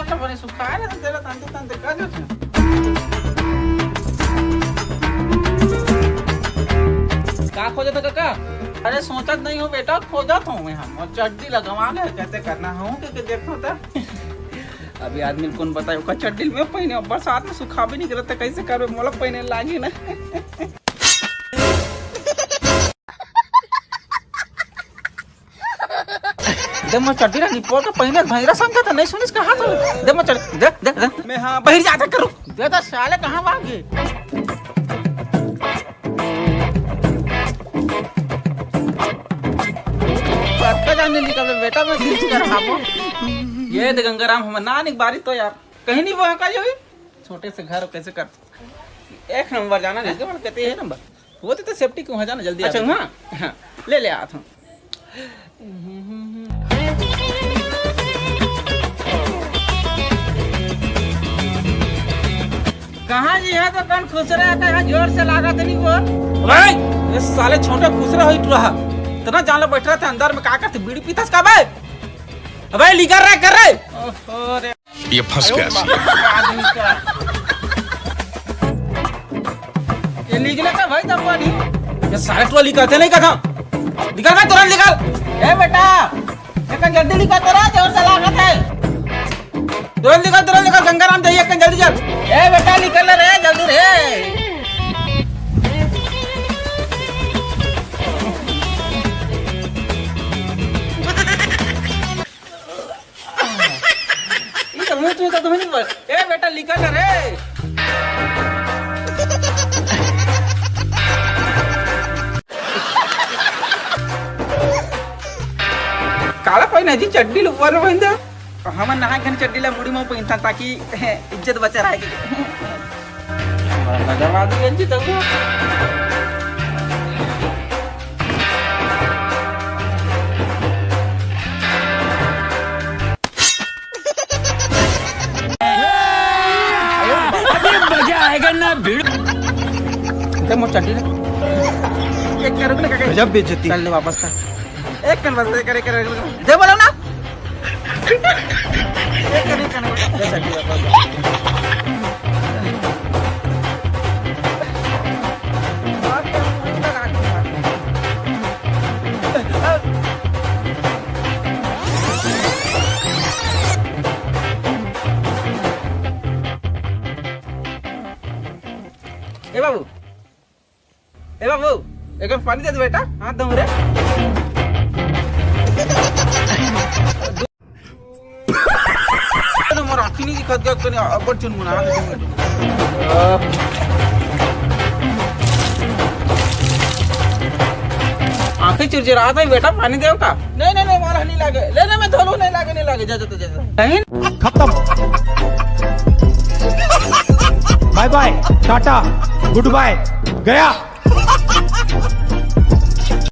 मतलब बने सुखाए ना तेरा तांते तांते कर जो का खोजा था काका? अरे सोचत नहीं हो बेटा, खोजत हूँ मैं हम और चड्डी लगवा ले कैसे करना हूँ कि देखो तो अभी आदमी कौन बताए का चड्डी में पहने बरसात में सुखा भी नहीं करता कैसे करबे मोला पहने लागी ना दे मैं चड्डी रा निपोल के पहने भैरा समझा था नहीं सुनिस कहां तो दे मैं चल देख देख देख मैं हां बाहर जाता करूं दे तो साले कहां भागे का जाने निकल बेटा मैं खींच कर हापो ये दे गंगाराम हम ना एक बारी तो यार कहीं नहीं वहां का जो छोटे से घर कैसे कर एक नंबर जाना नहीं तो कहते हैं नंबर वो तो सेफ्टी को वहां जाना जल्दी अच्छा हां ले ले आता हूं कहाँ जी है तो कौन खुसरे का यहाँ जोर से लागा तो नहीं बोल भाई ये साले छोटे खुसरे हो रहा इतना जान बैठ रहे थे अंदर में क्या करते बीड़ी पीतस का भाई अबे लिकर रहा कर रहे ओहो रे ये फंस गया ये निकले का भाई तब नहीं ये सारे तो लिखते नहीं कथा निकल भाई तुरंत निकल ए बेटा एक जल्दी निकल तेरा जोर से लागत है तुरंत निकल गंगाराम जाइए कन जल्दी चल ए बेटा निकल रे जल्दी रे ये तो मुंह तो तुम्हें नहीं बोल ए बेटा निकल रे काला पहिना जी चड्डी ऊपर पहिंदा हम नहा के चड्डी ला मुड़ी में पहिनता ताकि इज्जत बचा रहे के लगवा दो जी तो अभी मजा आएगा ना भीड़ ते मो चड्डी एक करो ना काका गजब बेइज्जती चल ले वापस कर एक कन बस करे करे दे बोलो ना एक कन दे चड्डी वापस ए बाबू एक पानी दे दो बेटा हाथ दो रे मोर आँखी नहीं दिखत गया कने अबर चुन मुना आँखें चिरचिरा था बेटा पानी देव का नहीं मारा नहीं लागे लेने में धोलो नहीं लागे जा नहीं खत्म bye bye tata goodbye गया।